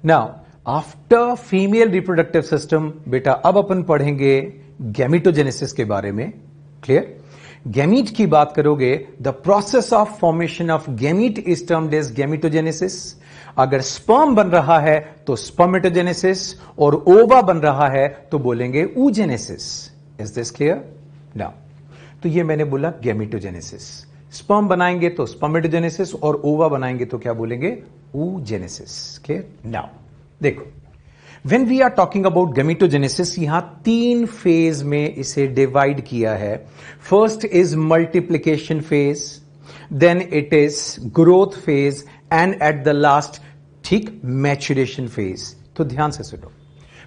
Now after female reproductive system, बेटा अब अपन पढ़ेंगे गैमिटोजेनेसिस के बारे में। क्लियर? गैमीट की बात करोगे, the process of formation of gamete is termed as gametogenesis. अगर स्पर्म बन रहा है तो स्पर्मेटोजेनेसिस, और ओवा बन रहा है तो बोलेंगे oogenesis। Is this clear? Now तो ये मैंने बोला गैमिटोजेनेसिस। स्पर्म बनाएंगे तो स्पर्मेटोजेनेसिस, और ओवा बनाएंगे तो क्या बोलेंगे? oogenesis। क्लियर? नाउ देखो, When we are talking about gametogenesis, यहां 3 फेज में इसे डिवाइड किया है। First is multiplication phase, then it is growth phase, and at the last, ठीक, मैच्योरेशन फेज। तो ध्यान से सुनो।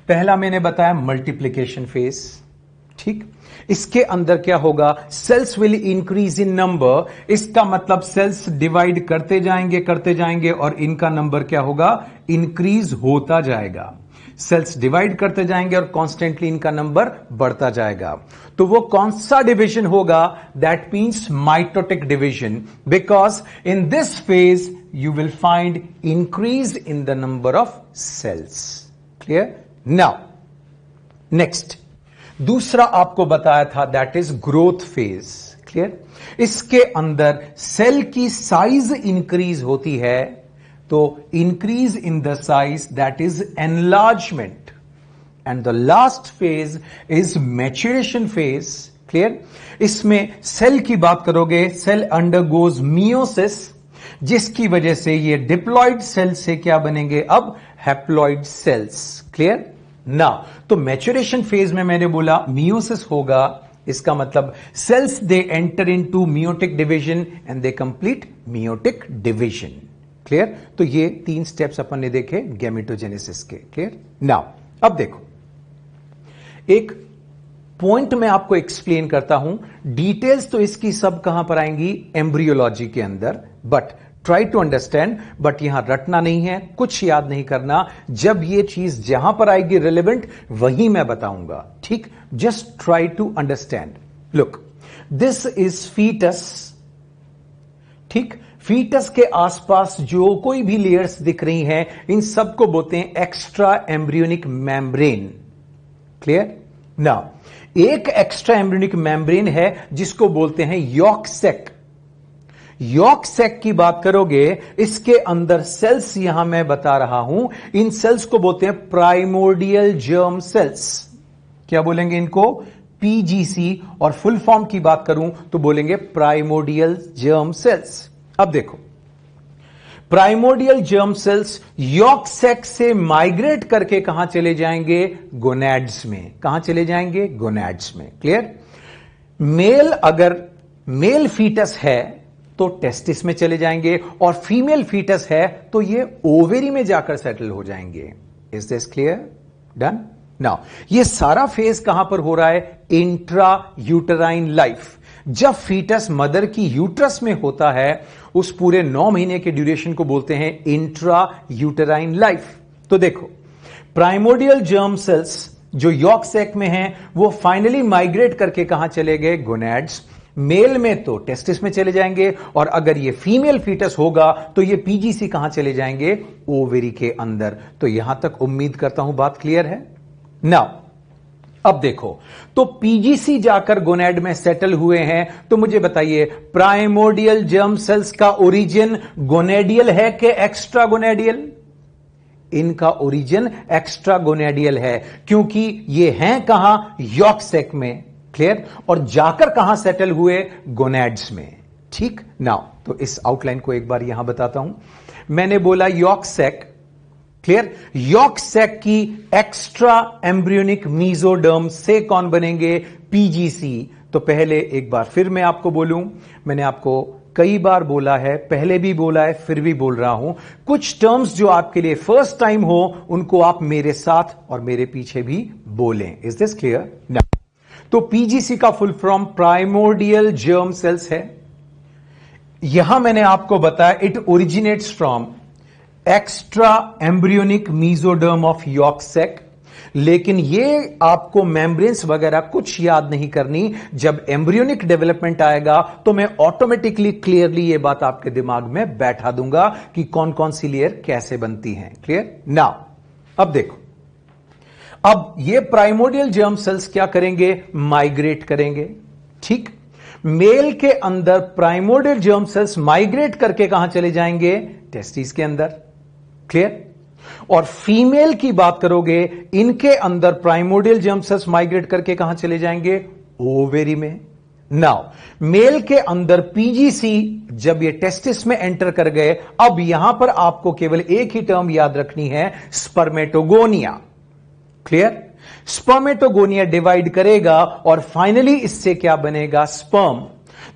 पहला मैंने बताया मल्टीप्लीकेशन फेज, ठीक। इसके अंदर क्या होगा? Cells will increase in number. इसका मतलब सेल्स डिवाइड करते जाएंगे और इनका नंबर क्या होगा? इंक्रीज होता जाएगा। सेल्स डिवाइड करते जाएंगे और कॉन्स्टेंटली इनका नंबर बढ़ता जाएगा। तो वो कौन सा डिवीजन होगा? That means mitotic division, because in this phase you will find increase in the number of cells. Clear? Now next, दूसरा आपको बताया था, that is growth phase. Clear? इसके अंदर सेल की साइज इंक्रीज होती है, तो increase in the size, that is enlargement. And the last phase is maturation phase. Clear? इसमें सेल की बात करोगे, सेल अंडरगोज मियोसिस, जिसकी वजह से ये डिप्लॉइड सेल से क्या बनेंगे? अब हैप्लॉइड सेल्स। क्लियर? ना तो मैच्योरेशन फेज में मैंने बोला मियोसिस होगा। इसका मतलब cells they enter into meiotic division and they complete meiotic division. Clear? तो ये 3 स्टेप्स अपन ने देखे गैमेटोजेनेसिस के। क्लियर? नाउ अब देखो, एक पॉइंट मैं आपको एक्सप्लेन करता हूं। डिटेल्स तो इसकी सब कहां पर आएंगी? एम्ब्रियोलॉजी के अंदर। But try to understand, but यहां रटना नहीं है, कुछ याद नहीं करना। जब ये चीज जहां पर आएगी रिलेवेंट, वहीं मैं बताऊंगा। ठीक? Just try to understand. Look, this is foetus. ठीक? फीटस के आसपास जो कोई भी लेयर्स दिख रही हैं, इन सबको बोलते हैं extra embryonic membrane. Clear? Now एक एक्स्ट्रा एम्ब्रियोनिक मेम्ब्रेन है जिसको बोलते हैं यॉक सैक। यॉक सैक की बात करोगे, इसके अंदर सेल्स यहां मैं बता रहा हूं, इन सेल्स को बोलते हैं प्राइमोर्डियल जर्म सेल्स। क्या बोलेंगे इनको? पीजीसी। और फुल फॉर्म की बात करूं तो बोलेंगे प्राइमोर्डियल जर्म सेल्स। अब देखो, primordial germ cells yolk sac से माइग्रेट करके कहां चले जाएंगे? गोनैड्स में। कहां चले जाएंगे? गोनैड्स में। क्लियर? मेल, अगर मेल फीटस है तो टेस्टिस में चले जाएंगे, और फीमेल फीटस है तो ये ओवेरी में जाकर सेटल हो जाएंगे। Is this clear? Done? Now ये सारा फेज कहां पर हो रहा है? Intra uterine life. जब फीटस मदर की यूट्रस में होता है, उस पूरे 9 महीने के ड्यूरेशन को बोलते हैं इंट्रा यूटराइन लाइफ। तो देखो, प्राइमोर्डियल जर्म सेल्स जो यॉक सैक में हैं, वो फाइनली माइग्रेट करके कहां चले गए? गोनैड्स। मेल में तो टेस्टिस में चले जाएंगे, और अगर ये फीमेल फीटस होगा तो ये पीजीसी कहां चले जाएंगे? ओवेरी के अंदर। तो यहां तक उम्मीद करता हूं बात क्लियर है। नाउ अब देखो, तो पीजीसी जाकर गोनैड में सेटल हुए हैं, तो मुझे बताइए, प्राइमोर्डियल जर्म सेल्स का ओरिजिन गोनेडियल है कि एक्स्ट्रा गोनेडियल? इनका ओरिजिन एक्स्ट्रा गोनेडियल है, क्योंकि ये हैं कहां? यॉक सैक में। क्लियर? और जाकर कहां सेटल हुए? गोनैड्स में। ठीक? नाउ तो इस आउटलाइन को एक बार यहां बताता हूं। मैंने बोला yolk sac. Clear? Yolk sac की एक्स्ट्रा एम्ब्रियोनिक मीजोडर्म से कौन बनेंगे? पीजीसी। तो पहले एक बार फिर मैं आपको बोलूं, मैंने आपको कई बार बोला है, पहले भी बोला है, फिर भी बोल रहा हूं, कुछ टर्म्स जो आपके लिए फर्स्ट टाइम हो, उनको आप मेरे साथ और मेरे पीछे भी बोलें। Is this clear? नाउ तो पीजीसी का full form primordial germ cells है। यहां मैंने आपको बताया it originates from extra embryonic mesoderm of yolk sac. लेकिन ये आपको मेम्ब्रेन्स वगैरह कुछ याद नहीं करनी। जब एम्ब्रियोनिक डेवलपमेंट आएगा तो मैं ऑटोमेटिकली क्लियरली ये बात आपके दिमाग में बैठा दूंगा कि कौन कौन सी लेयर कैसे बनती हैं। क्लियर? नाउ अब देखो, अब ये प्राइमोर्डियल जर्म सेल्स क्या करेंगे? माइग्रेट करेंगे। ठीक, मेल के अंदर प्राइमोर्डियल जर्म सेल्स माइग्रेट करके कहां चले जाएंगे? टेस्टिस के अंदर। क्लियर? और फीमेल की बात करोगे, इनके अंदर प्राइमोर्डियल जर्म सेल्स माइग्रेट करके कहां चले जाएंगे? ओवेरी में। नाउ मेल के अंदर पीजीसी जब ये टेस्टिस में एंटर कर गए, अब यहां पर आपको केवल एक ही टर्म याद रखनी है, स्पर्मेटोगोनिया। क्लियर? स्पर्मेटोगोनिया डिवाइड करेगा और फाइनली इससे क्या बनेगा? स्पर्म।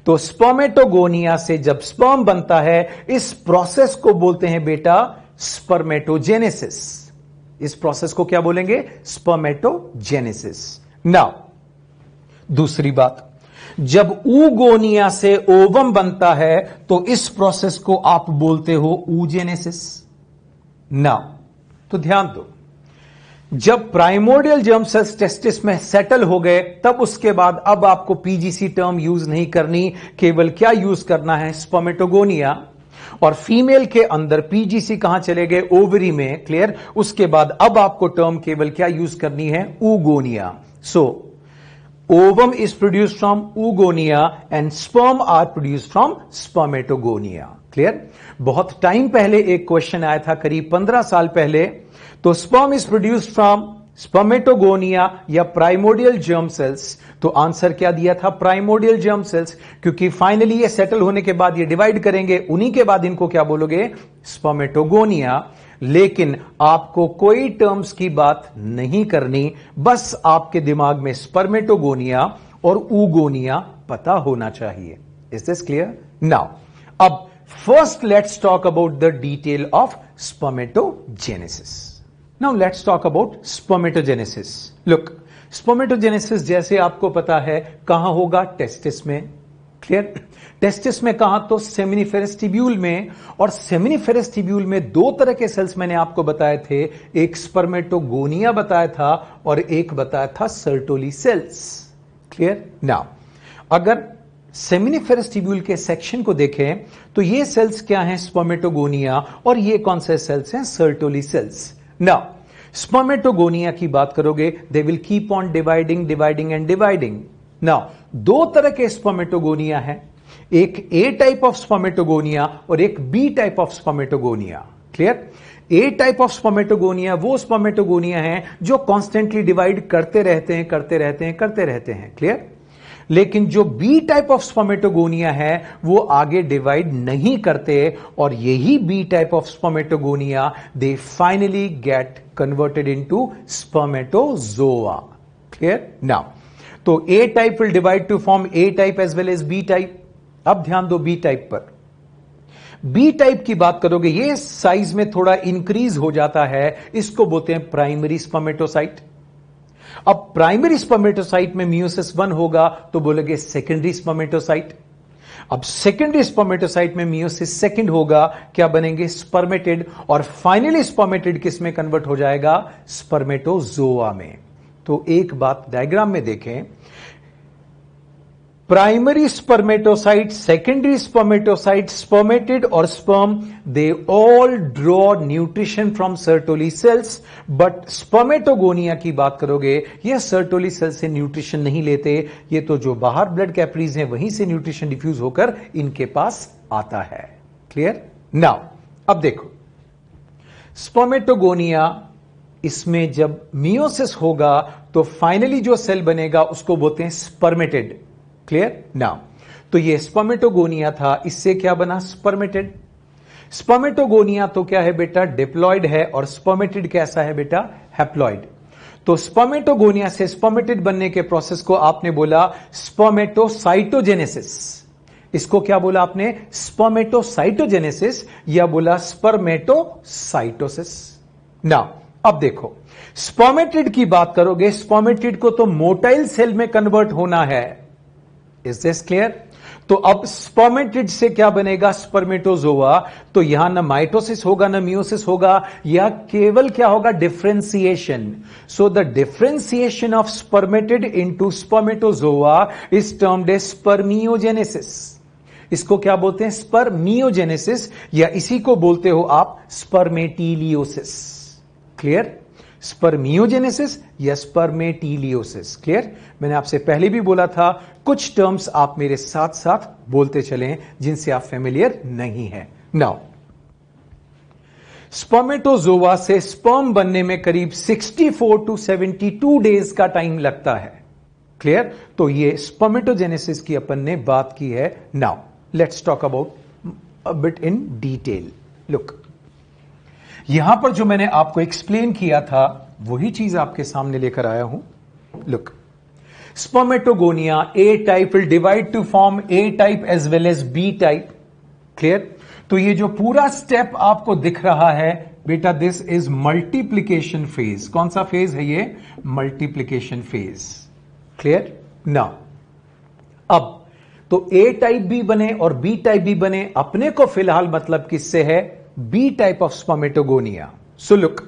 तो स्पर्मेटोगोनिया से जब स्पर्म बनता है, इस प्रोसेस को बोलते हैं बेटा स्पर्मेटोजेनेसिस। इस प्रोसेस को क्या बोलेंगे? स्पर्मेटोजेनेसिस। नाउ दूसरी बात, जब ऊगोनिया से ओवम बनता है तो इस प्रोसेस को आप बोलते हो ऊजेनेसिस। नाउ तो ध्यान दो, जब प्राइमोर्डियल जर्म सेल्स टेस्टिस में सेटल हो गए, तब उसके बाद अब आपको पीजीसी टर्म यूज नहीं करनी, केवल क्या यूज करना है? स्पर्मेटोगोनिया। और फीमेल के अंदर पीजीसी कहां चले गए? ओवरी में। क्लियर? उसके बाद अब आपको टर्म केवल क्या यूज करनी है? Oogonia. So ovum is produced from oogonia and sperm are produced from spermatogonia. Clear? बहुत टाइम पहले एक क्वेश्चन आया था, करीब 15 साल पहले, तो sperm is produced from spermatogonia या प्राइमोर्डियल जर्म सेल्स। तो आंसर क्या दिया था? प्राइमोर्डियल जर्म सेल्स, क्योंकि फाइनली ये सेटल होने के बाद ये डिवाइड करेंगे, उन्हीं के बाद इनको क्या बोलोगे? स्पर्मेटोगोनिया। लेकिन आपको कोई टर्म्स की बात नहीं करनी, बस आपके दिमाग में स्पर्मेटोगोनिया और ऊगोनिया पता होना चाहिए। Is this clear? नाउ अब first let's talk about the detail of spermatogenesis. Now let's talk about spermatogenesis. Look, spermatogenesis जैसे आपको पता है कहां होगा? टेस्टिस में। क्लियर? टेस्टिस में कहां? तो सेमिनिफेरस ट्यूब्यूल में। और सेमिनिफेरस ट्यूब्यूल में दो तरह के सेल्स मैंने आपको बताए थे, एक स्पर्मेटोगोनिया बताया था और एक बताया था सर्टोली सेल्स। क्लियर? नाउ अगर सेमिनिफेरस ट्यूब्यूल के सेक्शन को देखें तो ये सेल्स क्या हैं? स्पर्मेटोगोनिया। और ये कौन से सेल्स हैं? Sertoli cells. नाउ स्पर्मेटोगोनिया की बात करोगे, they will keep on dividing and dividing. Now दो तरह के स्पर्मेटोगोनिया है, एक ए टाइप ऑफ स्पर्मेटोगोनिया और एक B type of spermatogonia. Clear? A type of spermatogonia वो स्पर्मेटोगोनिया है जो कॉन्स्टेंटली डिवाइड करते रहते हैं। क्लियर? लेकिन जो बी टाइप ऑफ स्पर्मेटोगोनिया है वो आगे डिवाइड नहीं करते, और यही B type of spermatogonia they finally get converted into spermatozoa. Clear? Now तो A type will divide to form A type as well as B type. अब ध्यान दो बी टाइप पर। बी टाइप की बात करोगे, ये साइज में थोड़ा इंक्रीज हो जाता है, इसको बोलते हैं प्राइमरी स्पर्मेटोसाइट। अब प्राइमरी स्पर्मेटोसाइट में मियोसिस 1 होगा तो बोलोगे सेकेंडरी स्पर्मेटोसाइट। अब सेकेंडरी स्पर्मेटोसाइट में मियोसिस 2 होगा, क्या बनेंगे? स्पर्मेटिड। और फाइनली स्पर्मेटिड किस में कन्वर्ट हो जाएगा? स्पर्मेटोजोआ में। तो एक बात डायग्राम में देखें, primary spermatocyte, secondary spermatocyte, spermatid और sperm, they all draw nutrition from Sertoli cells. But spermatogonia की बात करोगे, ये सर्टोली सेल्स से न्यूट्रिशन नहीं लेते, ये तो जो बाहर ब्लड कैपिलरीज हैं वहीं से न्यूट्रिशन डिफ्यूज होकर इनके पास आता है। क्लियर? नाउ अब देखो, स्पर्मेटोगोनिया, इसमें जब मियोसिस होगा तो फाइनली जो सेल बनेगा उसको बोलते हैं स्पर्मेटिड। क्लियर? नाउ तो ये स्पर्मेटोगोनिया था, इससे क्या बना? स्पर्मेटिड। स्पर्मेटोगोनिया तो क्या है बेटा? डिप्लॉइड है, और स्पर्मेटिड कैसा है बेटा? हैप्लॉइड। तो स्पर्मेटोगोनिया से स्पर्मेटिड बनने के प्रोसेस को आपने बोला स्पर्मेटोसाइटोजेनेसिस। इसको क्या बोला आपने? स्पर्मेटोसाइटोजेनेसिस, या बोला स्पर्मेटोसाइटोसिस। नाउ अब देखो, स्पर्मेटिड की बात करोगे, स्पर्मेटिड को तो मोटाइल सेल में कन्वर्ट होना है। Is this clear? तो अब स्पर्मेटिड से क्या बनेगा? स्पर्मेटोजोआ। तो यहां ना माइटोसिस होगा ना मियोसिस होगा, यह केवल क्या होगा? Differentiation. So the differentiation of spermatid into spermatozoa is termed as spermiogenesis. इसको क्या बोलते हैं? स्पर्मियोजेनेसिस, या इसी को बोलते हो आप स्पर्मेटिलियोसिस। क्लियर? स्पर्मियोजेनेसिस या स्पर्मेटिलियोसिस। क्लियर? मैंने आपसे पहले भी बोला था, कुछ टर्म्स आप मेरे साथ साथ बोलते चलें जिनसे आप फेमिलियर नहीं है। नाउ, स्पर्मेटोजोआ से स्पर्म बनने में करीब 64 टू 72 डेज का टाइम लगता है। क्लियर? तो ये स्पर्मेटोजेनेसिस की अपन ने बात की है। Now let's talk about a bit in detail. Look, यहां पर जो मैंने आपको एक्सप्लेन किया था वही चीज आपके सामने लेकर आया हूं। Look, spermatogonia A type will divide to form A type as well as B type. Clear? तो ये जो पूरा स्टेप आपको दिख रहा है बेटा, दिस इज मल्टीप्लीकेशन फेज। कौन सा फेज है ये? Multiplication phase. क्लियर? नाउ, अब तो ए टाइप भी बने और बी टाइप भी बने, अपने को फिलहाल मतलब किससे है? B type of spermatogonia. So look,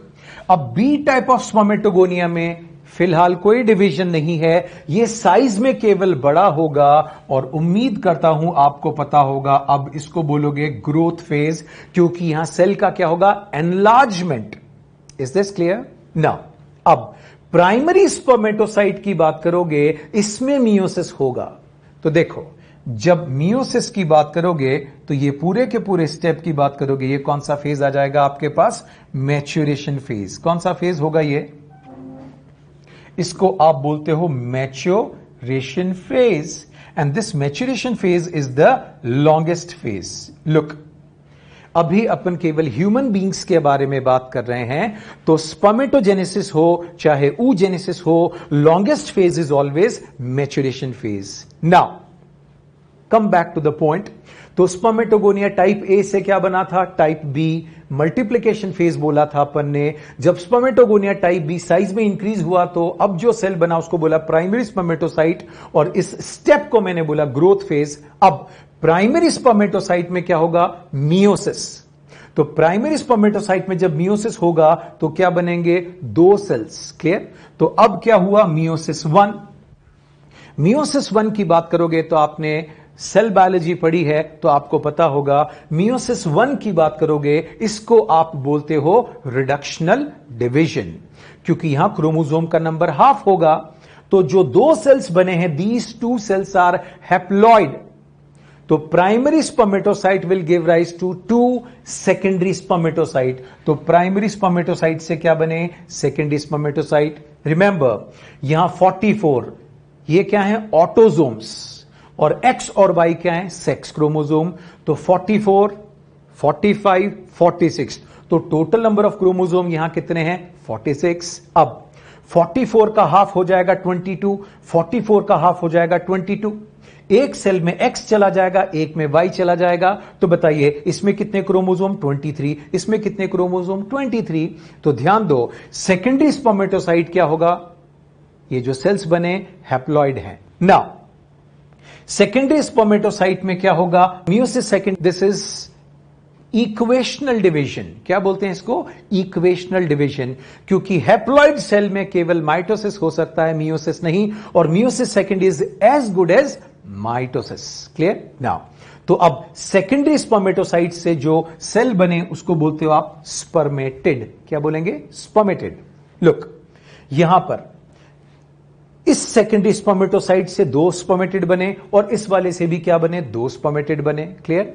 अब बी टाइप ऑफ स्पर्मेटोगोनिया में फिलहाल कोई डिवीजन नहीं है, ये साइज में केवल बड़ा होगा, और उम्मीद करता हूं आपको पता होगा अब इसको बोलोगे ग्रोथ फेज, क्योंकि यहां सेल का क्या होगा? Enlargement. Is this clear? Now, अब प्राइमरी स्पर्मेटोसाइट की बात करोगे, इसमें मियोसिस होगा। तो देखो, जब मियोसिस की बात करोगे तो ये पूरे के पूरे स्टेप की बात करोगे, ये कौन सा फेज आ जाएगा आपके पास? Maturation phase. कौन सा फेज होगा ये? इसको आप बोलते हो maturation phase, and this maturation phase is the longest phase. Look, अभी अपन केवल ह्यूमन बींग्स के बारे में बात कर रहे हैं, तो स्पर्मेटोजेनेसिस हो चाहे oogenesis हो, longest phase is always maturation phase. Now come back to the point. तो स्पर्मेटोगोनिया टाइप ए से क्या बना था? Type B. मल्टीप्लिकेशन फेज बोला था अपन ने। जब स्पर्मेटोगोनिया टाइप बी साइज में इंक्रीज हुआ तो अब जो सेल बना उसको बोला प्राइमरी स्पर्मेटोसाइट, और इस स्टेप को मैंने बोला ग्रोथ फेज। अब प्राइमरी स्पर्मेटोसाइट में क्या होगा? मियोसिस। तो प्राइमरी स्पर्मेटोसाइट में जब मियोसिस होगा तो क्या बनेंगे? दो सेल्स। क्लियर? तो अब क्या हुआ? मियोसिस 1। मियोसिस 1 की बात करोगे तो आपने सेल बायोलॉजी पढ़ी है तो आपको पता होगा, मियोसिस 1 की बात करोगे इसको आप बोलते हो रिडक्शनल डिवीजन, क्योंकि यहां क्रोमोसोम का नंबर हाफ होगा। तो जो दो सेल्स बने हैं, these two cells are haploid. तो primary spermatocyte will give rise to two secondary spermatocyte. तो प्राइमरी स्पर्मेटोसाइट से क्या बने? Secondary spermatocyte. रिमेंबर, यहां 44 ये क्या है? ऑटोजोम्स, और X और Y क्या है? Sex chromosome. तो 44, 45, 46, तो टोटल नंबर ऑफ क्रोमोसोम यहां कितने हैं? 46। अब 44 का हाफ हो जाएगा 22, 44 का हाफ हो जाएगा 22। एक सेल में X चला जाएगा, एक में Y चला जाएगा। तो बताइए इसमें कितने क्रोमोसोम? 23। इसमें कितने क्रोमोसोम? 23। तो ध्यान दो, सेकेंडरी स्पर्मेटोसाइट क्या होगा? ये जो सेल्स बने हैप्लॉइड हैं। नाउ सेकेंडरी स्पर्मेटोसाइट में क्या होगा? Meiosis second, this is equational division. क्या बोलते हैं इसको? इक्वेशनल डिवीजन, क्योंकि हैप्लॉइड सेल में केवल माइटोसिस हो सकता है, मियोसिस नहीं, और meiosis second is as good as mitosis. Clear? Now तो अब सेकेंडरी स्पर्मेटोसाइट से जो सेल बने उसको बोलते हो आप स्पर्मेटिड। क्या बोलेंगे? स्पर्मेटिड। लुक, यहां पर इस सेकेंडरी स्पर्मेटोसाइट से दो स्पर्मेटिड बने, और इस वाले से भी क्या बने? दो स्पर्मेटिड बने। क्लियर?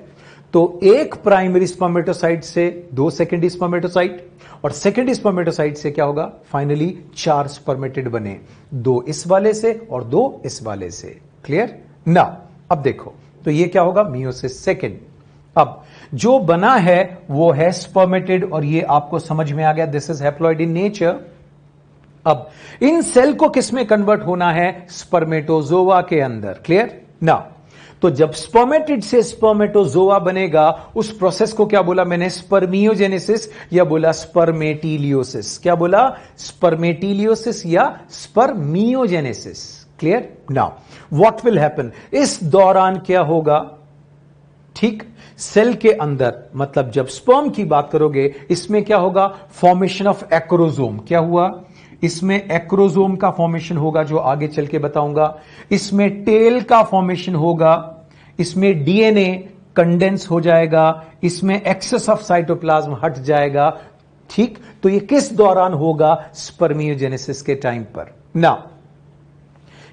तो एक प्राइमरी स्पर्मेटोसाइट से दो सेकेंडरी स्पर्मेटोसाइट, और सेकेंडरी स्पर्मेटोसाइट से क्या होगा? फाइनली 4 स्पर्मेटिड बने, दो इस वाले से और दो इस वाले से। क्लियर? नाउ अब देखो, तो ये क्या होगा? Meiosis second. अब जो बना है वो है स्पर्मेटिड, और ये आपको समझ में आ गया, this is haploid in nature. अब इन सेल को किस में कन्वर्ट होना है? स्पर्मेटोजोआ के अंदर। क्लियर? नाउ तो जब स्पर्मेटिड से स्पर्मेटोजोआ बनेगा, उस प्रोसेस को क्या बोला मैंने? स्पर्मियोजेनेसिस, या बोला स्पर्मेटिलियोसिस। क्या बोला? स्पर्मेटिलियोसिस या spermiogenesis. Clear? Now what will happen, इस दौरान क्या होगा? ठीक, सेल के अंदर, मतलब जब स्पर्म की बात करोगे इसमें क्या होगा? Formation of acrosome. क्या हुआ? इसमें एक्रोसोम का फॉर्मेशन होगा जो आगे चल के बताऊंगा। इसमें टेल का फॉर्मेशन होगा, इसमें डीएनए कंडेंस हो जाएगा, इसमें एक्सेस ऑफ साइटोप्लाज्म हट जाएगा। ठीक, तो ये किस दौरान होगा? स्पर्मियोजेनेसिस के टाइम पर। ना,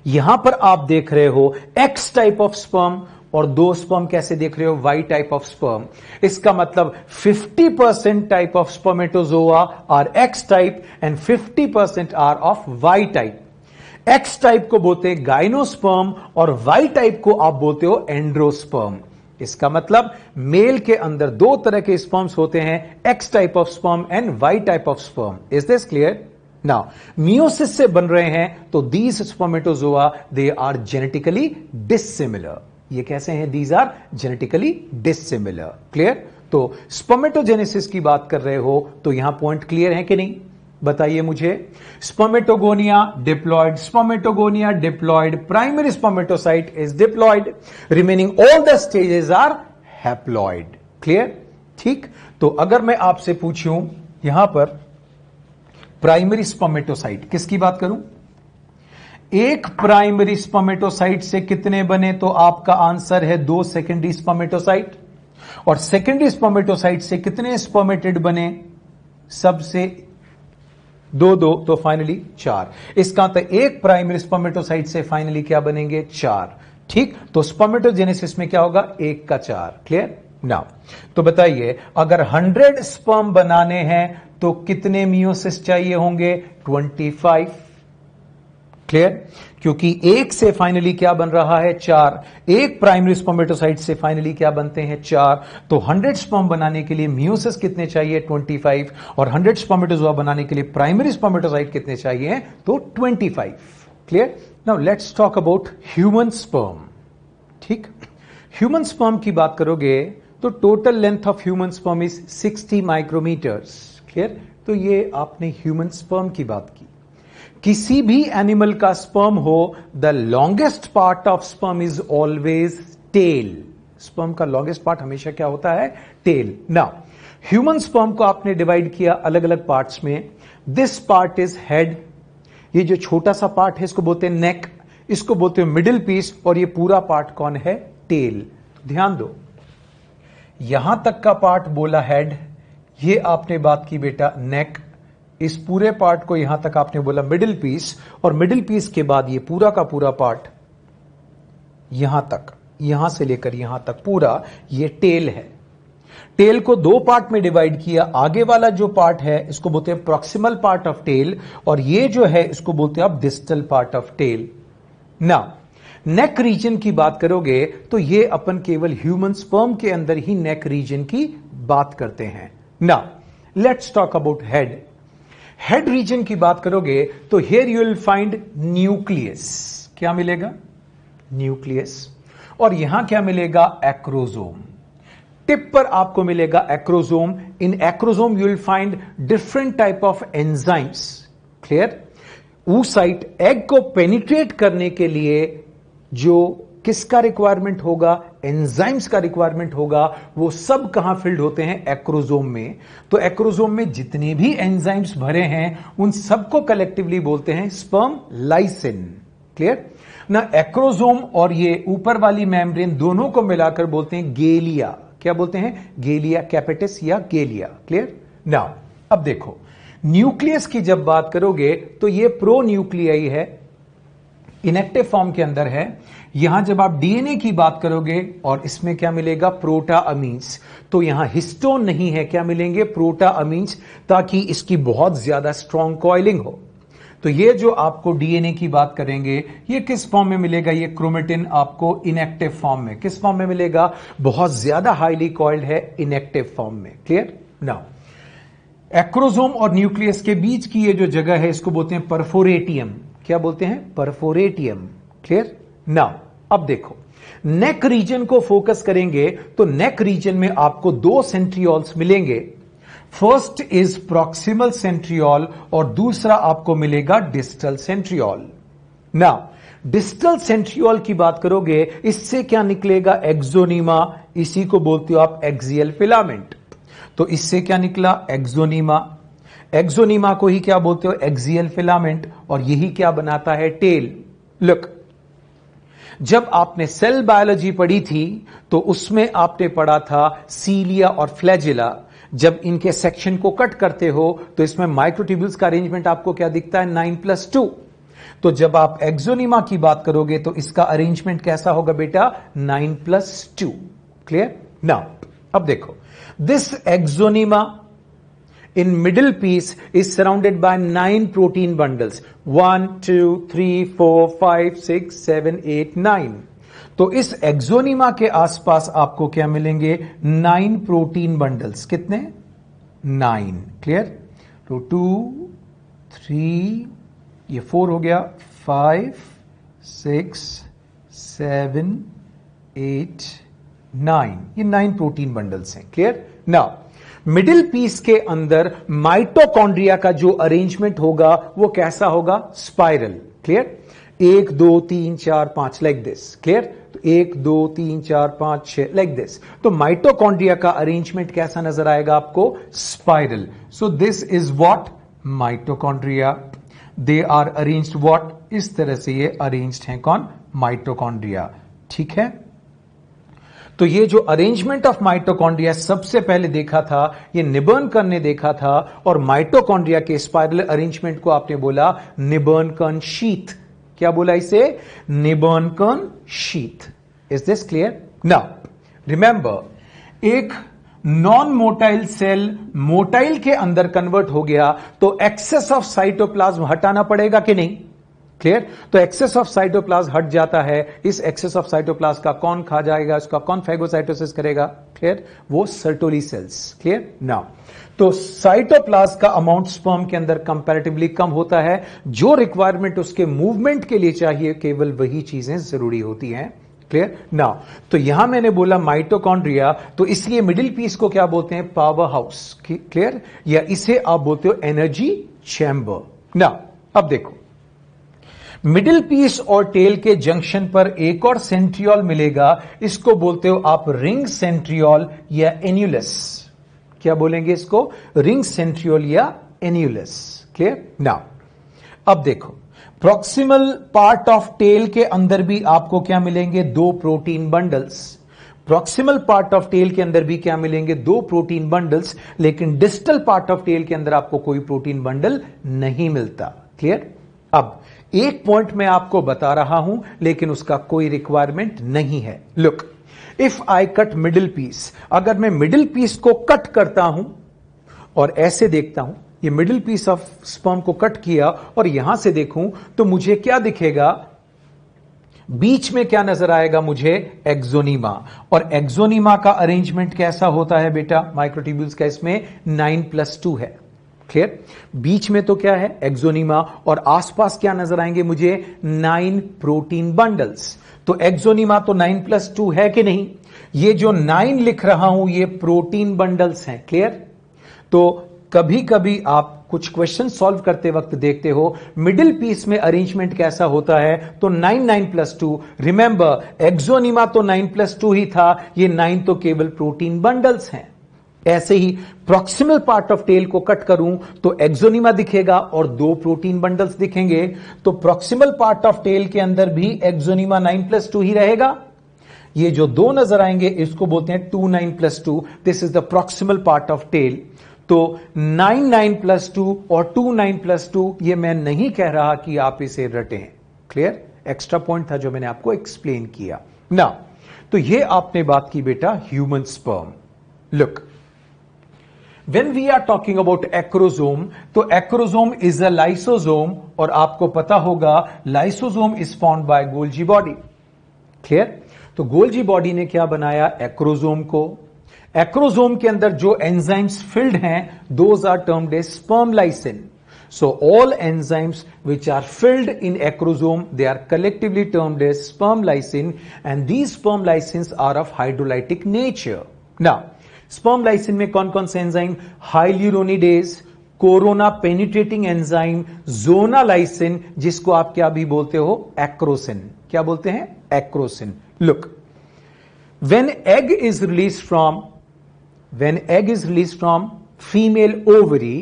यहां पर आप देख रहे हो एक्स टाइप ऑफ स्पर्म और दो स्पर्म कैसे देख रहे हो? Y type of sperm. इसका मतलब 50% type of spermatozoa are X type and 50% are of Y type. X type को बोलते हैं गाइनोस्पर्म और वाई टाइप को आप बोलते हो एंड्रोस्पर्म। इसका मतलब मेल के अंदर दो तरह के स्पर्म्स होते हैं, X type of sperm and Y type of sperm. Is this clear? Now meiosis से बन रहे हैं तो these spermatozoa they are genetically dissimilar. ये कैसे हैं? These are genetically dissimilar. Clear? तो स्पर्मेटोजेनेसिस की बात कर रहे हो तो यहां पॉइंट क्लियर है कि नहीं? बताइए मुझे। Spermatogonia diploid, spermatogonia diploid, primary spermatocyte is diploid, remaining all the stages are haploid. Clear? ठीक, तो अगर मैं आपसे पूछूं यहां पर प्राइमरी स्पर्मेटोसाइट किसकी बात करूं? एक प्राइमरी स्पर्मेटोसाइट से कितने बने? तो आपका आंसर है 2 सेकेंडरी स्पर्मेटोसाइट। और सेकेंडरी स्पर्मेटोसाइट से कितने स्पर्मेटिड बने? सबसे 2 तो फाइनली 4। इसका तो एक प्राइमरी स्पर्मेटोसाइट से फाइनली क्या बनेंगे? 4। ठीक, तो स्पर्मेटोजेनेसिस में क्या होगा? 1 का 4। क्लियर? नाउ तो बताइए, अगर 100 स्पर्म बनाने हैं तो कितने मियोसिस चाहिए होंगे? 25। क्लियर? क्योंकि एक से फाइनली क्या बन रहा है? 4। एक प्राइमरी स्पर्मेटोसाइट से फाइनली क्या बनते हैं? 4। तो 100 स्पर्म बनाने के लिए मियोसिस कितने चाहिए? 25। और 100 स्पर्मेटोजोआ बनाने के लिए प्राइमरी स्पर्मेटोसाइट कितने चाहिए? तो 25। Clear? Now let's talk about human sperm. ठीक, ह्यूमन स्पर्म की बात करोगे तो total length of human sperm is 60 micrometres. Clear? तो ये आपने ह्यूमन स्पर्म की बात की। किसी भी एनिमल का स्पर्म हो, the longest part of sperm is always tail. Sperm का लॉन्गेस्ट पार्ट हमेशा क्या होता है? टेल। नाउ ह्यूमन स्पर्म को आपने डिवाइड किया अलग अलग पार्ट्स में। दिस पार्ट इज हेड, ये जो छोटा सा पार्ट है इसको बोलते हैं नेक, इसको बोलते हैं मिडिल पीस, और ये पूरा पार्ट कौन है? टेल। तो ध्यान दो, यहां तक का पार्ट बोला हेड, ये आपने बात की बेटा नेक, इस पूरे पार्ट को यहां तक आपने बोला मिडिल पीस, और मिडिल पीस के बाद ये पूरा का पूरा पार्ट यहां तक, यहां से लेकर यहां तक पूरा ये टेल है। टेल को 2 पार्ट में डिवाइड किया। आगे वाला जो पार्ट है इसको बोलते हैं प्रॉक्सिमल पार्ट ऑफ टेल, और ये जो है इसको बोलते हैं आप डिस्टल पार्ट ऑफ टेल। ना नेक रीजन की बात करोगे तो ये अपन केवल ह्यूमन स्पर्म के अंदर ही नेक रीजन की बात करते हैं। ना let's talk about head. Head region की बात करोगे तो here you will find nucleus. क्या मिलेगा? न्यूक्लियस। और यहां क्या मिलेगा? एक्रोसोम। टिप पर आपको मिलेगा acrosome. In acrosome you will find different type of enzymes. Clear? oocyte egg को पेनिट्रेट करने के लिए जो किसका रिक्वायरमेंट होगा? एंजाइम्स का रिक्वायरमेंट होगा। वो सब कहां फिल्ड होते हैं? एक्रोसोम में। तो एक्रोसोम में जितने भी एंजाइम्स भरे हैं उन सबको कलेक्टिवली बोलते हैं स्पर्म लाइसिन। क्लियर? ना एक्रोसोम और ये ऊपर वाली मेम्ब्रेन दोनों को मिलाकर बोलते हैं गेलिया। क्या बोलते हैं? गेलिया कैपिटिस या गेलिया। क्लियर? नाउ अब देखो, न्यूक्लियस की जब बात करोगे तो ये प्रो न्यूक्लियाई है, इनएक्टिव फॉर्म के अंदर है। यहां जब आप डीएनए की बात करोगे और इसमें क्या मिलेगा? प्रोटा अमीन्स। तो यहां हिस्टोन नहीं है, क्या मिलेंगे? प्रोटा अमीन्स, ताकि इसकी बहुत ज्यादा स्ट्रॉन्ग कॉइलिंग हो। तो ये जो आपको डीएनए की बात करेंगे ये किस फॉर्म में मिलेगा? ये क्रोमेटिन आपको इनएक्टिव फॉर्म में। किस फॉर्म में मिलेगा? बहुत ज्यादा हाईली कॉइल्ड है, इनएक्टिव फॉर्म में। क्लियर? नाउ एक्रोसोम और न्यूक्लियस के बीच की ये जो जगह है इसको बोलते हैं परफोरेटियम। क्या बोलते हैं? परफोरेटियम। क्लियर? नाउ अब देखो, नेक रीजन को फोकस करेंगे तो नेक रीजन में आपको 2 सेंट्रियोल्स मिलेंगे। फर्स्ट इज प्रॉक्सिमल सेंट्रियोल और दूसरा आपको मिलेगा distal centriole. Now distal centriole की बात करोगे, इससे क्या निकलेगा? एक्सोनीमा, इसी को बोलते हो आप एक्सियल फिलामेंट। तो इससे क्या निकला? एक्सोनीमा। एक्सोनीमा को ही क्या बोलते हो? Axial filament. और यही क्या बनाता है? टेल। लुक, जब आपने सेल बायोलॉजी पढ़ी थी तो उसमें आपने पढ़ा था सीलिया और फ्लैजिला। जब इनके सेक्शन को कट करते हो तो इसमें माइक्रोट्यूब्यूल्स का अरेंजमेंट आपको क्या दिखता है? 9+2। तो जब आप एक्सोनीमा की बात करोगे तो इसका अरेंजमेंट कैसा होगा बेटा? 9+2। क्लियर? नाउ अब देखो, this एक्सोनीमा in middle piece is surrounded by 9 protein bundles. 1, 2, 3, 4, 5, 6, 7, 8, 9. तो इस एक्सोनीमा के आसपास आपको क्या मिलेंगे? 9 प्रोटीन बंडल्स। कितने? 9। क्लियर? तो 2, 3, ये 4 हो गया, 5, 6, 7, 8, 9। ये 9 प्रोटीन बंडल्स हैं। क्लियर? नाउ मिडिल पीस के अंदर माइटोकॉन्ड्रिया का जो अरेंजमेंट होगा वो कैसा होगा? Spiral. Clear? 1, 2, 3, 4, 5 like this. Clear? तो 1, 2, 3, 4, 5, 6 लाइक दिस। तो माइटोकॉन्ड्रिया का अरेंजमेंट कैसा नजर आएगा आपको? Spiral. So this is what? Mitochondria. They are arranged what? इस तरह से ये अरेंज्ड हैं। कौन? माइटोकॉन्ड्रिया। ठीक है? तो ये जो अरेंजमेंट ऑफ माइटोकॉन्ड्रिया सबसे पहले देखा था, ये निबर्नकर ने देखा था। और माइटोकॉन्ड्रिया के स्पाइरल अरेंजमेंट को आपने बोला निबर्नकर शीथ। क्या बोला इसे? Nebenkern sheath. Is this clear? Now remember, एक नॉन मोटाइल सेल मोटाइल के अंदर कन्वर्ट हो गया तो एक्सेस ऑफ साइटोप्लाज्म हटाना पड़ेगा कि नहीं? क्लियर? तो एक्सेस ऑफ साइटोप्लाज्म हट जाता है। इस एक्सेस ऑफ साइटोप्लाज्म का कौन खा जाएगा? इसका कौन फैगोसाइटोसिस करेगा? क्लियर? वो सर्टोली सेल्स। क्लियर? नाउ तो साइटोप्लाज्म का अमाउंट स्पर्म के अंदर कंपैरेटिवली कम होता है। जो रिक्वायरमेंट उसके मूवमेंट के लिए चाहिए, केवल वही चीजें जरूरी होती हैं। क्लियर? नाउ तो यहां मैंने बोला माइटोकॉन्ड्रिया, तो इसलिए मिडिल पीस को क्या बोलते हैं? Power house. क्लियर? या इसे आप बोलते हो एनर्जी चैम्बर। नाउ अब देखो, मिडिल पीस और टेल के जंक्शन पर एक और सेंट्रियोल मिलेगा। इसको बोलते हो आप रिंग सेंट्रियोल या एन्यूलस। क्या बोलेंगे इसको? रिंग सेंट्रियोल या एन्यूलस। क्लियर? नाउ अब देखो, प्रॉक्सिमल पार्ट ऑफ टेल के अंदर भी आपको क्या मिलेंगे? 2 protein bundles. Proximal part of tail के अंदर भी क्या मिलेंगे? 2 प्रोटीन बंडल्स। लेकिन डिस्टल पार्ट ऑफ टेल के अंदर आपको कोई प्रोटीन बंडल नहीं मिलता। क्लियर? अब एक पॉइंट मैं आपको बता रहा हूं, लेकिन उसका कोई रिक्वायरमेंट नहीं है। Look, if I cut middle piece, अगर मैं मिडिल पीस को कट करता हूं और ऐसे देखता हूं, ये मिडिल पीस ऑफ स्पर्म को कट किया और यहां से देखूं तो मुझे क्या दिखेगा? बीच में क्या नजर आएगा मुझे? एक्सोनीमा। और एक्सोनीमा का अरेंजमेंट कैसा होता है बेटा? माइक्रोट्यूब्यूल्स का इसमें 9+2 है। क्लियर? बीच में तो क्या है? एक्सोनीमा। और आसपास क्या नजर आएंगे मुझे? 9 प्रोटीन बंडल्स। तो एक्सोनीमा तो 9+2 है कि नहीं? ये जो 9 लिख रहा हूं ये प्रोटीन बंडल्स हैं। क्लियर? तो कभी कभी आप कुछ क्वेश्चन सॉल्व करते वक्त देखते हो मिडिल पीस में अरेंजमेंट कैसा होता है, तो 9 9+2। रिमेंबर, एक्सोनीमा तो 9+2 ही था, ये 9 तो केवल प्रोटीन बंडल्स हैं। ऐसे ही प्रॉक्सिमल पार्ट ऑफ टेल को कट करूं तो एक्सोनीमा दिखेगा और 2 प्रोटीन बंडल्स दिखेंगे। तो प्रॉक्सिमल पार्ट ऑफ टेल के अंदर भी एक्सोनीमा 9+2 ही रहेगा। ये जो 2 नजर आएंगे इसको बोलते हैं 2 9+2। This is the proximal part of tail. तो 9 9+2 और 2 9+2 ये मैं नहीं कह रहा कि आप इसे रटें। क्लियर? एक्स्ट्रा पॉइंट था जो मैंने आपको एक्सप्लेन किया ना। तो ये आपने बात की बेटा human sperm. Look, when we are talking about acrosome, तो acrosome is a lysosome और आपको पता होगा lysosome is formed by Golgi body. Clear? तो Golgi body ने क्या बनाया? acrosome को। acrosome के अंदर जो enzymes filled हैं, those are termed as sperm lysine. So all enzymes which are filled in acrosome, they are collectively termed as sperm lysine, and these sperm lysines are of hydrolytic nature. Now, sperm lysine में कौन कौन से enzyme? हाइल्यूरोनिडेज, corona penetrating enzyme जोनालाइसिन, जिसको आप क्या भी बोलते हो, एक्रोसिन। क्या बोलते हैं? Acrosin. Look, when egg is released from female ovary,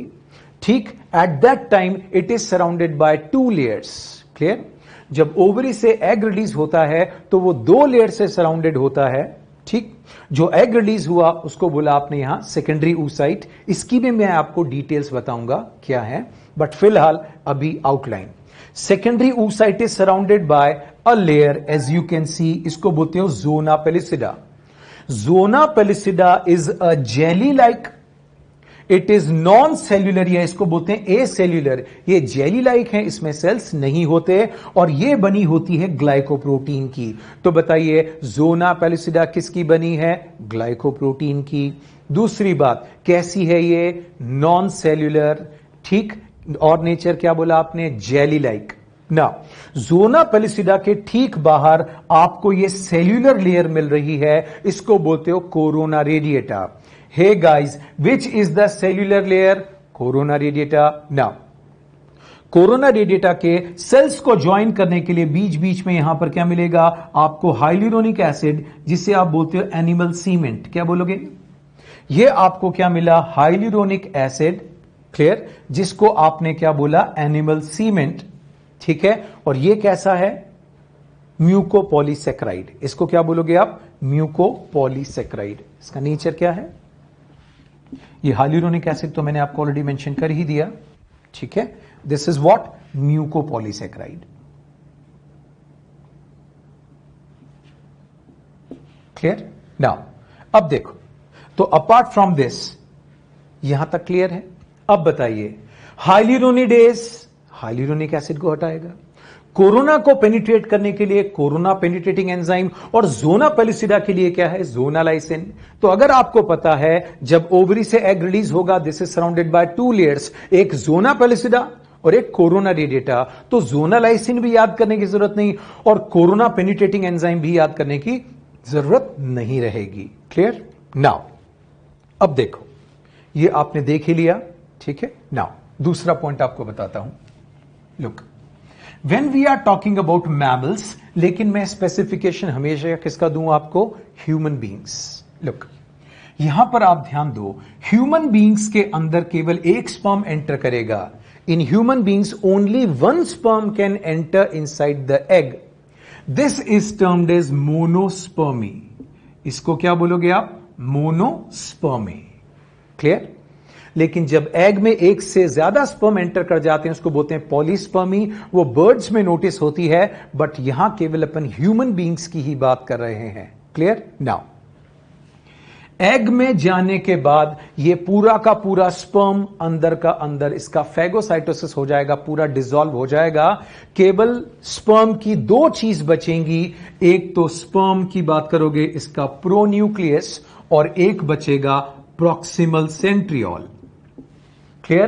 ठीक, at that time it is surrounded by 2 layers. Clear? जब ओवरी से एग रिलीज होता है तो वो 2 लेयर से सराउंडेड होता है। ठीक, जो एग रिलीज हुआ उसको बोला आपने यहां सेकेंडरी oocyte। इसकी भी मैं आपको डिटेल्स बताऊंगा क्या है, बट फिलहाल अभी outline. Secondary oocyte is surrounded by a layer, as you can see, इसको बोलते हो zona pellucida. Zona pellucida is a jelly like, it is non cellular, या इसको बोलते हैं ए सेल्यूलर। ये जेली लाइक है, इसमें सेल्स नहीं होते, और ये बनी होती है ग्लाइकोप्रोटीन की। तो बताइए जोना पेलिसिडा किसकी बनी है? ग्लाइकोप्रोटीन की। दूसरी बात, कैसी है ये? Non cellular. ठीक, और नेचर क्या बोला आपने? जेली लाइक ना। जोना पेलिसिडा के ठीक बाहर आपको ये सेल्यूलर लेयर मिल रही है, इसको बोलते हो corona radiata. Hey guys, which is the cellular layer? Corona radiata. Now, corona radiata के सेल्स को ज्वाइन करने के लिए बीच बीच में यहां पर क्या मिलेगा आपको? हाइल्यूरोनिक एसिड, जिसे आप बोलते हो एनिमल सीमेंट। क्या बोलोगे? ये आपको क्या मिला? Hyaluronic acid. क्लियर? जिसको आपने क्या बोला? Animal cement. ठीक है, और ये कैसा है? म्यूकोपॉलीसेक्राइड। इसको क्या बोलोगे आप? म्यूकोपॉलीसेक्राइड। इसका नेचर क्या है? ये हाइल्यूरोनिक एसिड तो मैंने आपको ऑलरेडी मेंशन कर ही दिया। ठीक है, this is what? Mucopolysaccharide. Clear? Now अब देखो, तो अपार्ट फ्रॉम दिस यहां तक क्लियर है। अब बताइए, हाइल्यूरोनिडेज हाइल्यूरोनिक एसिड को हटाएगा, कोरोना को पेनिट्रेट करने के लिए कोरोना पेनिट्रेटिंग एंजाइम, और जोना पेलिसिडा के लिए क्या है? जोनालाइसिन। तो अगर आपको पता है जब ओवरी से एग रिलीज होगा, this is surrounded bye 2 layers, एक जोना पेलिसिडा और एक कोरोना रेडिएटा, तो जोनालाइसिन भी याद करने की जरूरत नहीं, और कोरोना पेनिट्रेटिंग एंजाइम भी याद करने की जरूरत नहीं रहेगी। क्लियर? नाउ अब देखो, ये आपने देख ही लिया। ठीक है, नाउ दूसरा पॉइंट आपको बताता हूं। Look, When we are talking about mammals, लेकिन मैं स्पेसिफिकेशन हमेशा किसका दूं आपको? Human beings. लुक, यहां पर आप ध्यान दो, ह्यूमन बींग्स के अंदर केवल एक स्पर्म एंटर करेगा। In human beings only 1 sperm can enter inside the egg. This is termed as monospermy. इसको क्या बोलोगे आप? मोनोस्पर्मी। क्लियर? लेकिन जब एग में एक से ज्यादा स्पर्म एंटर कर जाते हैं उसको बोलते हैं पॉलीस्पर्मी। वो बर्ड्स में नोटिस होती है, बट यहां केवल अपन ह्यूमन बींग्स की ही बात कर रहे हैं। क्लियर? नाउ एग में जाने के बाद ये पूरा का पूरा स्पर्म अंदर का अंदर इसका फैगोसाइटोसिस हो जाएगा, पूरा डिसॉल्व हो जाएगा। केवल स्पर्म की 2 चीज बचेंगी, एक तो स्पर्म की बात करोगे इसका प्रोन्यूक्लियस, और एक बचेगा प्रॉक्सिमल सेंट्रियोल। क्लियर?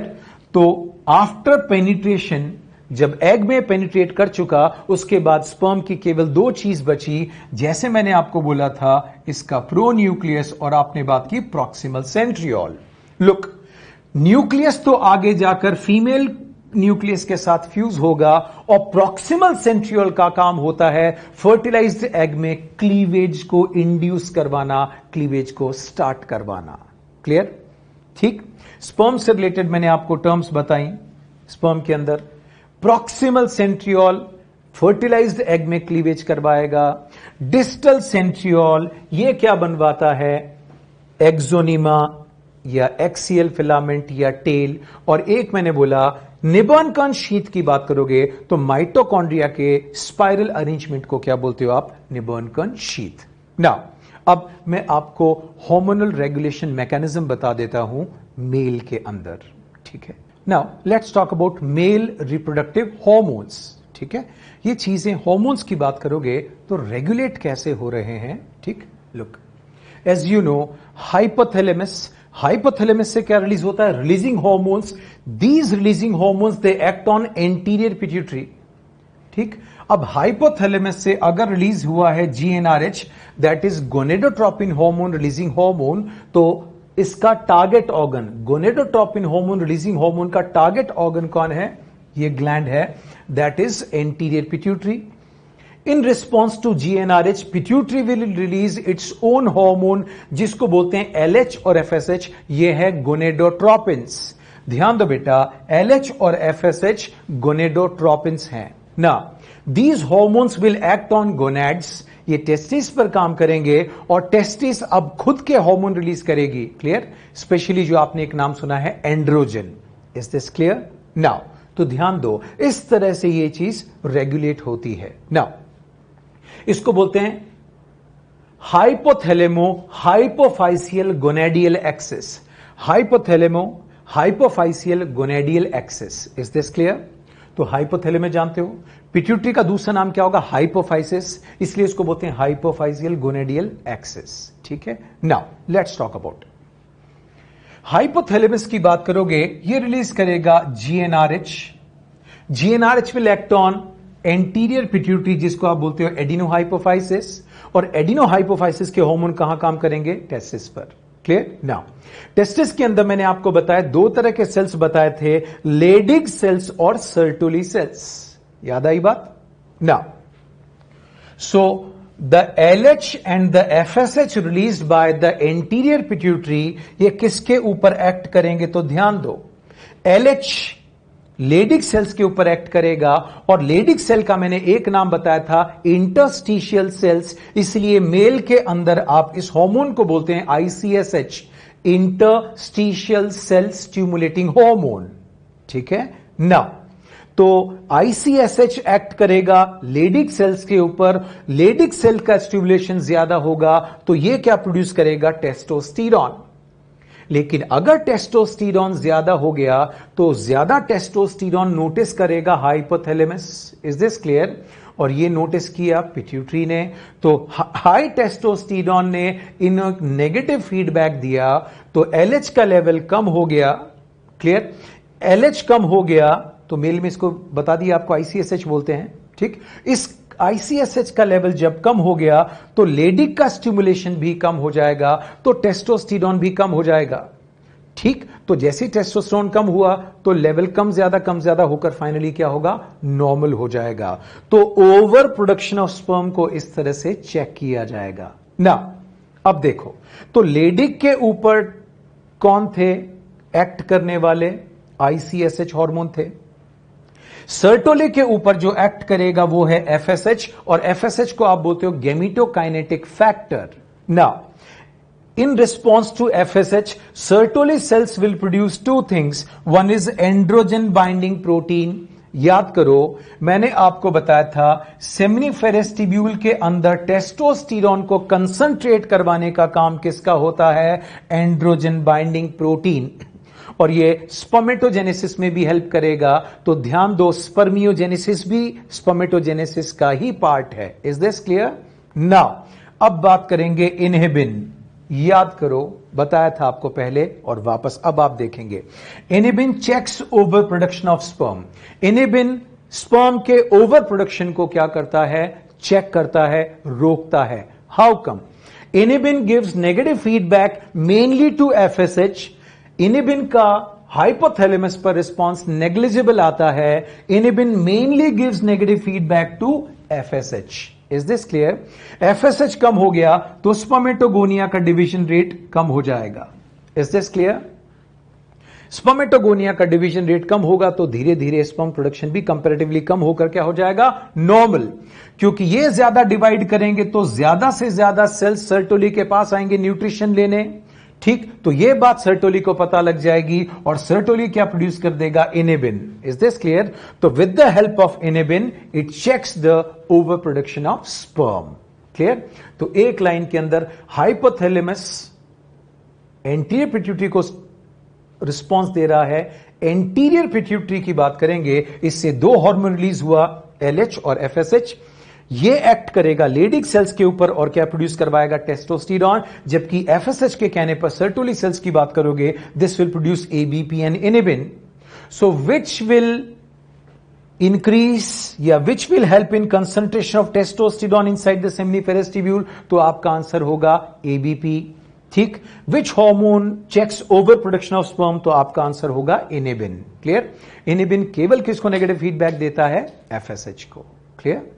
तो आफ्टर पेनिट्रेशन, जब एग में पेनिट्रेट कर चुका, उसके बाद स्पर्म की केवल 2 चीज बची, जैसे मैंने आपको बोला था, इसका प्रोन्यूक्लियस और आपने बात की प्रॉक्सिमल सेंट्रियोल। लुक, न्यूक्लियस तो आगे जाकर फीमेल न्यूक्लियस के साथ फ्यूज होगा, और प्रॉक्सिमल सेंट्रियोल का काम होता है फर्टिलाइज्ड एग में क्लीवेज को इंड्यूस करवाना, क्लीवेज को स्टार्ट करवाना। क्लियर? ठीक, स्पर्म से रिलेटेड मैंने आपको टर्म्स बताई। स्पर्म के अंदर प्रॉक्सिमल सेंट्रियोल फर्टिलाइज्ड एग में क्लीवेज करवाएगा। डिस्टल सेंट्रियोल ये क्या बनवाता है? एक्सोनिमा या एक्सियल फिलामेंट या टेल। और एक मैंने बोला निबर्नकन शीथ की बात करोगे तो माइटोकॉन्ड्रिया के स्पाइरल अरेंजमेंट को क्या बोलते हो आप? निबर्नकन शीथ। नाउ अब मैं आपको हार्मोनल रेगुलेशन मैकेनिज्म बता देता हूं मेल के अंदर। ठीक है, now let's talk about male reproductive hormones. ठीक है, ये चीजें हार्मोन्स की बात करोगे तो रेगुलेट कैसे हो रहे हैं। ठीक, look, as you know hypothalamus से क्या रिलीज होता है? Releasing hormones. These releasing hormones they act on anterior pituitary. ठीक, अब हाइपोथैलेमस से अगर रिलीज हुआ है GnRH, that is gonadotropin hormone releasing hormone, तो इसका target organ, gonadotropin hormone releasing hormone का टारगेट ऑर्गन कौन है? ये ग्लैंड है, that is anterior pituitary. In response to GnRH, pituitary will release its own hormone जिसको बोलते हैं LH और FSH. ये है गोनेडोट्रोपिन्स. ध्यान दो बेटा, LH और FSH गोनेडोट्रोपिन्स हैं ना. These hormones will act on gonads. ये टेस्टिस पर काम करेंगे और टेस्टिस अब खुद के हार्मोन रिलीज करेगी. क्लियर? स्पेशली जो आपने एक नाम सुना है androgen. Is this clear? Now तो ध्यान दो, इस तरह से ये चीज रेगुलेट होती है. नाउ इसको बोलते हैं hypothalamo hypophyseal gonadial axis. Hypothalamo hypophyseal gonadial axis. Is this clear? तो हाइपोथैलेमस जानते हो, पिट्यूटरी का दूसरा नाम क्या होगा? हाइपोफाइसिस. इसलिए इसको बोलते हैं हाइपोफाइसियल गोनेडियल एक्सिस. ठीक है. Now let's talk about hypothalamus की बात करोगे, ये रिलीज करेगा GnRH. GnRH will act on anterior pituitary जिसको आप बोलते हो एडिनोहाइपोफाइसिस. और एडिनोहाइपोफाइसिस के हार्मोन कहां काम करेंगे? टेस्टिस पर. क्लियर? नाउ टेस्टिस के अंदर मैंने आपको बताया दो तरह के सेल्स बताए थे, लेडिग सेल्स और सर्टोली सेल्स. याद आई बात? Now so the LH and the FSH released by the anterior pituitary, ये किसके ऊपर एक्ट करेंगे? तो ध्यान दो, LH लेडिक सेल्स के ऊपर एक्ट करेगा. और लेडिक सेल का मैंने एक नाम बताया था इंटरस्टिशियल सेल्स. इसलिए मेल के अंदर आप इस हार्मोन को बोलते हैं ICSH, interstitial cell stimulating hormone. ठीक है ना. तो ICSH एक्ट करेगा लेडिक सेल्स के ऊपर. लेडिक सेल का स्टिमुलेशन ज्यादा होगा तो यह क्या प्रोड्यूस करेगा? टेस्टोस्टेरॉन. लेकिन अगर टेस्टोस्टेरॉन ज्यादा हो गया तो ज्यादा टेस्टोस्टेरॉन नोटिस करेगा हाइपोथैलेमस. Is this clear? और ये नोटिस किया पिट्यूटरी ने. तो हाई टेस्टोस्टेरॉन ने इन नेगेटिव फीडबैक दिया तो LH का लेवल कम हो गया. क्लियर? LH कम हो गया तो मेल में इसको बता दिया आपको ICSH बोलते हैं. ठीक. इस ICSH का लेवल जब कम हो गया तो लेडिक का स्टिमुलेशन भी कम हो जाएगा, तो टेस्टोस्टेरॉन भी कम हो जाएगा. ठीक. तो जैसे टेस्टोस्टेरॉन कम हुआ तो लेवल कम ज्यादा होकर फाइनली क्या होगा? नॉर्मल हो जाएगा. तो ओवर प्रोडक्शन ऑफ स्पर्म को इस तरह से चेक किया जाएगा ना. अब देखो, तो लेडिक के ऊपर कौन थे एक्ट करने वाले? ICSH हार्मोन थे. सर्टोले के ऊपर जो एक्ट करेगा वो है FSH. और FSH को आप बोलते हो gametokinetic factor. Now in response to FSH, Sertoli cells will produce two things. One is androgen binding protein. याद करो, मैंने आपको बताया था सेमिनिफेरस ट्यूब्यूल के अंदर टेस्टोस्टेरॉन को कंसंट्रेट करवाने का काम किसका होता है? Androgen binding protein. और ये स्पर्मेटोजेनेसिस में भी हेल्प करेगा. तो ध्यान दो, स्पर्मियोजेनेसिस भी स्पर्मेटोजेनेसिस का ही पार्ट है. Is this clear? नाउ अब बात करेंगे इनहिबिन. याद करो, बताया था आपको पहले और वापस अब आप देखेंगे. Inhibin checks over production of sperm. Inhibin sperm के ओवर प्रोडक्शन को क्या करता है? चेक करता है, रोकता है. How come? Inhibin gives negative feedback mainly to FSH. Inhibin का हाइपोथैलेमस पर रिस्पॉन्स नेग्लिजिबल आता है. Inhibin mainly gives negative feedback to FSH. Is this clear? FSH कम हो गया तो स्पर्मेटोगोनिया का डिवीजन रेट कम हो जाएगा. Is this clear? स्पर्मेटोगोनिया का डिवीजन रेट कम होगा तो धीरे धीरे स्पर्म प्रोडक्शन भी कंपैरेटिवली कम होकर क्या हो जाएगा? नॉर्मल. क्योंकि ये ज्यादा डिवाइड करेंगे तो ज्यादा से ज्यादा सेल्स सर्टोली के पास आएंगे न्यूट्रिशन लेने. ठीक. तो ये बात सर्टोली को पता लग जाएगी और सर्टोली क्या प्रोड्यूस कर देगा? इनहिबिन. Is this clear? तो with the help of inhibin it checks the over production of sperm. Clear? तो एक लाइन के अंदर हाइपोथैलेमस एंटीरियर पिट्यूटरी को रिस्पॉन्स दे रहा है. एंटीरियर पिट्यूटरी की बात करेंगे, इससे दो हार्मोन रिलीज हुआ, LH और FSH. ये एक्ट करेगा लेडिक सेल्स के ऊपर और क्या प्रोड्यूस करवाएगा? टेस्टोस्टेरॉन. जबकि FSH के कहने पर सर्टोली सेल्स की बात करोगे, this will produce ABP and inhibin. So which will increase या which will help in concentration of testosterone inside the seminiferous tubule? तो आपका आंसर होगा ABP. ठीक। Which hormone checks over production of sperm, तो आपका आंसर होगा inhibin. Clear. Inhibin केवल किसको नेगेटिव फीडबैक देता है? एफएसएच को। क्लियर।